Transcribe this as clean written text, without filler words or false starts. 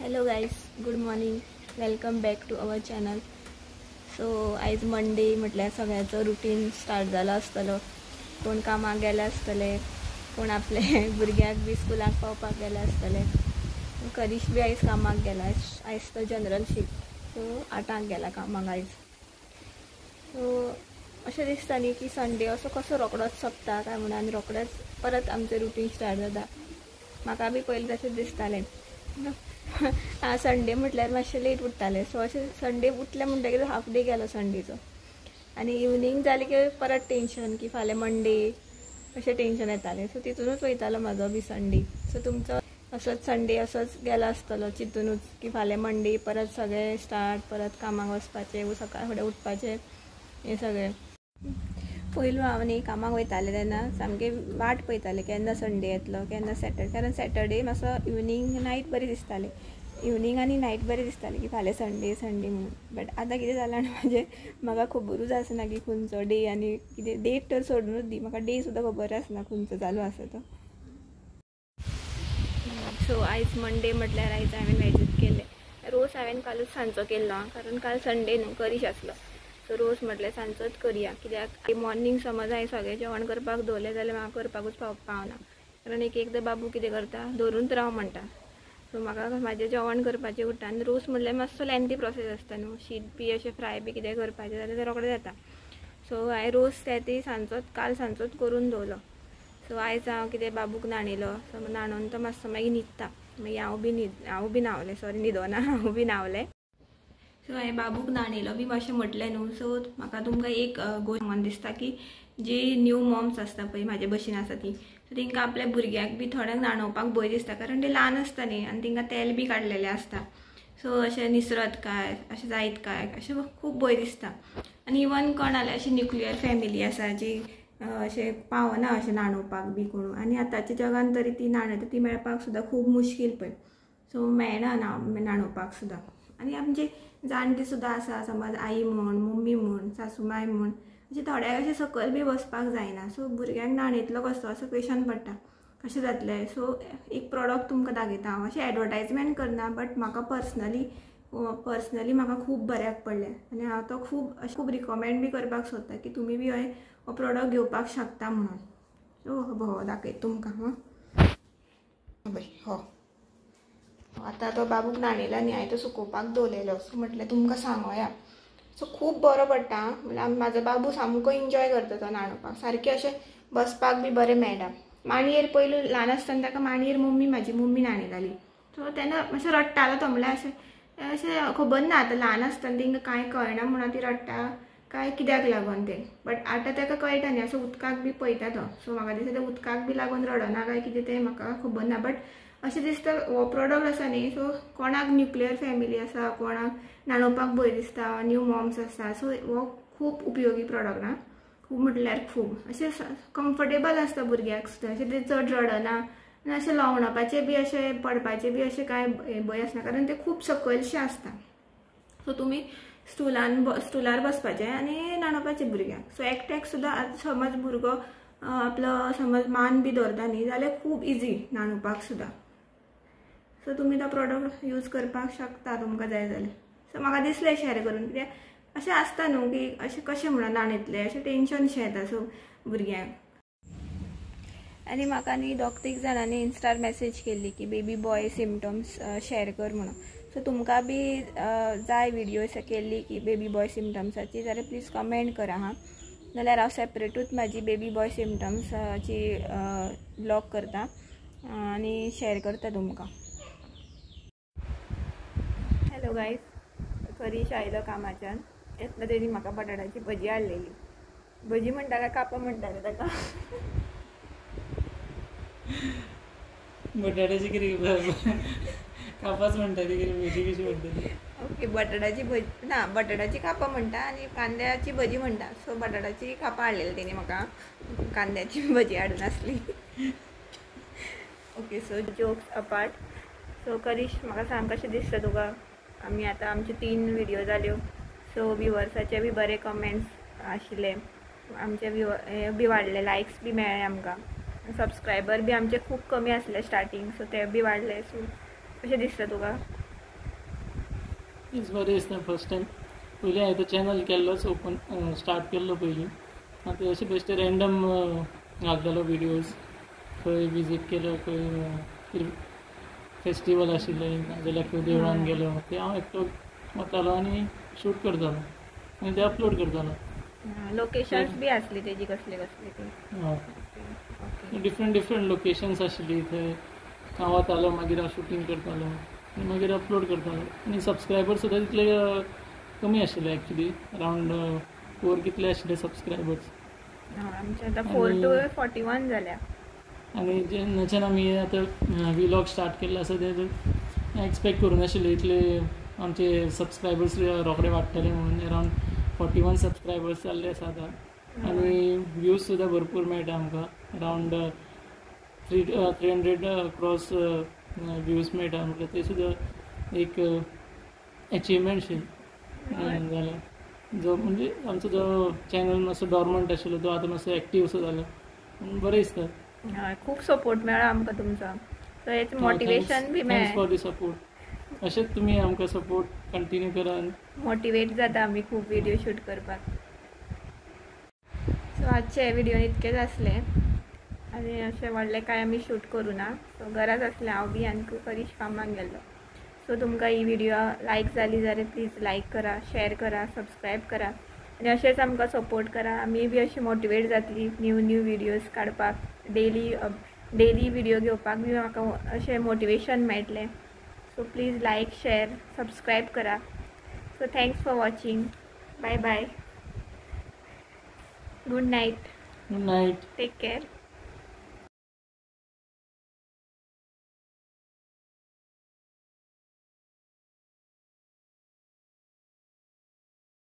Hello guys, good morning. Welcome back to our channel. So आयज Monday म्हटल्यार सगळ्याचो routine start जाला आसतलो. कोण कामाक गेले आसतले, कोण आपले भुरग्याक बी स्कुलाक पावपाक गेले आसतले. करीश बी आयज कामाक गेला. आयज तो जनरल शिफ्ट, सो 8 गेला कामाक आयज. सो अशें दिसता न्ही की संडे असो कसो रोखडोच सोंपता काय म्हणून, आनी रोखडेंच परत आमचें रुटीन स्टार्ट जाता. म्हाका बी पयलीं तशें दिसतालें. संडे म्हटल्यार मातशें लेट उठतालें. सो अशें संडे उठले म्हणटकीर हाफ डे गेलो संडेचो. आनी इवनिंग जाली की परत टेंशन की फाल्यां मंडे अशें टेंशन येतालें. सो तितूनच वयतालो म्हाजो बी संडे. सो तुमचो असोच संडे असोच गेलो आसतलो चिंतूनूच की फाल्यां मंडे परत सगळें स्टार्ट, परत कामाक वचपाचें, सकाळ फुडें उठपाचें, हें सगळें. पयलू हांव न्ही कामाक वयतालें तेन्ना सामकें वाट पयतालें केन्ना संडे येतलो, केन्ना सॅटर्डे. कारण सॅटर्डे मातसो इवनिंग नायट बरी दिसताली. इवनिंग आनी नायट बरी दिसताली की फाल्यां संडे म्हणून. बट आतां कितें जालां आनी म्हाका खबरूच आसना की खंयचो डे आनी कितें. डेट तर सोडूनच दी, म्हाका डे सुद्दां खबर आसना खंयचो चालू आसा तो. सो आयज मंडे म्हटल्यार आयज हांवें वॅजूच केलें. रोस हांवें कालूच सांजचो केल्लो, कारण काल संडे न्हू, करीश आसलो. सो रोस म्हटल्यार सांजचोच करया, कित्याक मॉर्निंग समज हांवें सगळें जेवण करपाक दवरलें जाल्यार म्हाका करपाकूच पावना. कारण एकदां बाबू कितें करता, दवरूनच राव म्हणटा. सो म्हाका म्हाजें जेवण करपाचें उरता. आनी रोस म्हटल्यार मातसो लेंथी प्रोसेस आसता न्हू. शीत बी अशें फ्राय बी कितें करपाचें जाल्यार तें रोखडें जाता. सो हांवें रोस ती सांजचोच काल सांजचोच करून दवरलो. सो आयज हांव कितें बाबूक न्हाणयलो. सो न्हाणोवन तो मातसो मागीर न्हिदता. मागीर हांव बी न्हांवलें. सॉरी, न्हिदोना, हांव बी न्हांवलें. सो हांवें बाबूक न्हाणयलो बी अशें म्हटलें न्हू. सो म्हाका तुमकां एक गोश्ट म्हणून दिसता की जी न्यू मॉम्स आसता पळय, म्हाजे भशेन आसा ती, सो तांकां आपल्या भुरग्याक बी थोड्यांक न्हाणोवपाक भंय दिसता. कारण ते ल्हान आसता न्ही आनी तांकां तेल बी काडलेलें आसता. सो अशें निसरत काय, अशें जायत काय, अशें खूब भंय दिसता. आनी इवन कोण जाल्यार अशी न्युक्लियर फॅमिली आसा जी अशें पावना अशें न्हाणोवपाक बी कोण. आनी आतांच्या जगान तरी ती न्हाणयता ती मेळपाक सुद्दां खूब मुश्कील पळय. सो मेळना न्हाणोवपाक सुद्दां. आनी आमचे जाणटी सुद्दां आसा, समज आई म्हण, मम्मी म्हण, सासूमाय म्हण, अशें थोड्याक अशें सकयल बी वचपाक जायना. सो भुरग्यांक न्हाणयतलो कसो असो क्वेश्चन पडटा, कशें जातलें. सो एक प्रॉडक्ट तुमकां दाखयता हांव. अशें एडवर्टायजमेंट करना, बट म्हाका पर्सनली म्हाका खूब बऱ्याक पडलें. आनी हांव तो खूब रिकमेंड बी करपाक सोदता की तुमी बी हो प्रॉडक्ट घेवपाक शकता म्हणून. सो हो दाखयता तुमकां. हो आतां तो बाबूक न्हाणयलो आनी हांवें तो सुकोवपाक दवरलेलो. सो म्हटलें तुमकां सांगोया. सो खूब बरो पडटा. म्हळ्यार म्हाजो बाबू सामको एन्जॉय करता तो न्हाणोवपाक. सारकें अशें बसपाक बी बरें मेळटा. मांडयेर पयलू ल्हान आसतना ताका मांडयेर म्हाजी मम्मी न्हाणयताली. सो तेन्ना मातसो रडटालो तो. म्हळ्यार अशें खबर ना, आतां ल्हान आसतना तांकां कांय कळना म्हणून ती रडटा काय कित्याक लागून तें. बट आतां ताका कळटा न्ही, असो उदकाक बी पळयता तो. सो म्हाका दिसता तें उदकाक बी लागून रडना काय कितें तें म्हाका खबर ना. बट अशें दिसता हो प्रॉडक्ट आसा न्ही, सो कोणाक न्युक्लियर फॅमिली आसा, कोणाक न्हाणोवपाक भंय दिसता, न्यू मॉम्स आसा, सो हो खूब उपयोगी प्रॉडक्ट ना. खूब म्हटल्यार खूब अशें कम्फर्टेबल आसता भुरग्याक सुद्दां. अशें ते चड रडना आनी अशें लोवणापाचें बी अशें पडपाचें बी अशें कांय भंय आसना. कारण तें खूब सकयलशें आसता. सो तुमी स्टुलार बसपाचें आनी न्हाणोवपाचें भुरग्यांक. सो एकट्याक सुद्दां समज भुरगो आपलो समज मान बी दवरता न्ही जाल्यार खूब इजी न्हाणोवपाक सुद्दां. सो तुमी तो प्रॉडक्ट यूज करपाक शकता तुमकां जाय जाल्यार. सो म्हाका दिसलें शेअर करून, कित्याक अशें आसता न्हू की अशें कशें म्हणून न्हाणयतलें, अशें टेंशनशें येता सो भुरग्यांक. आनी म्हाका न्ही 2-3 जाणांनी इन्स्टार मॅसेज केल्ली की बेबी बॉय सिमटम्स शेअर कर म्हणून. सो तुमकां बी जाय व्हिडिओ केल्ली की बेबी बॉय सिमटम्साची जाल्यार प्लीज कमेंट करा हां. नाल्यार हांव सेपरेटूच म्हाजी बेबी बॉय सिमटम्साची ब्लॉग करता आनी शेअर करता तुमकां. हॅलो गायज, करीश आयलो कामाच्यान. येतना तेणी म्हाका बटाटाची भजी हाडलेली. भजी म्हणटा काय कापां म्हणटा रे ताका? बटाटाची कितें कापाच म्हणटा ती, भजी कशी म्हणटा? ओके, बटाटाची भजी ना, बटाटाची कापां म्हणटा आनी कांद्याची भजी म्हणटा. सो बटाटाची कापां हाडलेली तेणी म्हाका, कांद्याची भजी हाडून आसली. Okay, so jokes apart. So Karish, म्हाका सांग कशें दिसता तुका? आमी आतां आमच्यो 3 व्हिडिओ जाल्यो. सो व्ह्युअर्साचे बी बरे कमेंट्स आशिल्ले, आमचे हे बी वाडले, लायक्स बी मेळ्ळे आमकां. सबस्क्रायबर बी आमचे खूब कमी आसले स्टार्टींग, सो ते बी वाडले. सो कशें दिसता तुका? इट्स बरें दिसता फर्स्ट टायम. पयलीं हांवें तो चॅनल केल्लोच ओपन स्टार्ट केल्लो पयलीं. आतां अशें बेश्टे रँडम घालतालो विडियोज. खंय विजीट केलो, खंय फेस्टिवल आशिल्ले नाजाल्यार खंय देवळान गेलो ते हांव एकटो वतालो आनी शूट करतालो आनी ते अपलोड करतालो. लोकेशन्स बी आसली तेजी कसले कसले ती. हय, डिफरंट लोकेशन्स आशिल्ली थंय हांव वतालो, मागीर हांव शूटिंग करतालो आनी मागीर अपलोड करतालो. आनी सबस्क्रायबर्स सुद्दां तितले कमी आशिल्ले एक्चुली. अरावंड 4 कितले आशिल्ले सबस्क्रायबर्स. आमचे आतां 4 to 41 जाल्या. आनी जेन्नाच्यान आमी आतां व्लॉग स्टार्ट केल्लो आसा ते एक्सपेक्ट करूं नाशिल्ले इतले आमचे सबस्क्रायबर्स रोखडे वाडटले म्हणून. अरावंड 41 सबस्क्रायबर्स जाल्ले आसा आतां. आनी व्ह्यूज सुद्दां भरपूर मेळटा आमकां. अरावंड 300 क्रॉस व्ह्यूज मेळटा. म्हटल्यार ते सुद्दां एक अचिवमेंट शी जालें. जो म्हणजे आमचो जो चॅनल मातसो डॉर्मंट आशिल्लो तो आतां मातसो एक्टीव असो जालो म्हणून बरें दिसता. हय, खूब सपोर्ट मेळ्ळा आमकां तुमचो. सो हेच मोटिवेशन बी थँक्स फॉर मेळ्ळें. The support. अशेंच तुमी आमकां सपोर्ट कंटिन्यू करा. मोटिवेट जाता आमी खूब विडियो शूट करपाक. सो आजचे विडियोन इतकेच आसले आनी अशें व्हडलें कांय आमी शूट करूं ना. सो घराच आसलें हांव बी आनी करीश कामाक गेल्लो. सो तुमकां ही विडियो लायक जाली जाल्यार प्लीज लायक करा, शेअर करा, सबस्क्रायब करा आनी अशेंच आमकां सपोर्ट करा. आमी बी अशी मोटिवेट जातली न्यू विडियोज काडपाक. डेली विडियो घेवपाक बी म्हाका अशें मोटिवेशन मेळटलें. So please like, share, subscribe करा. So thanks for watching. Bye bye. Good night. Good night. Take care.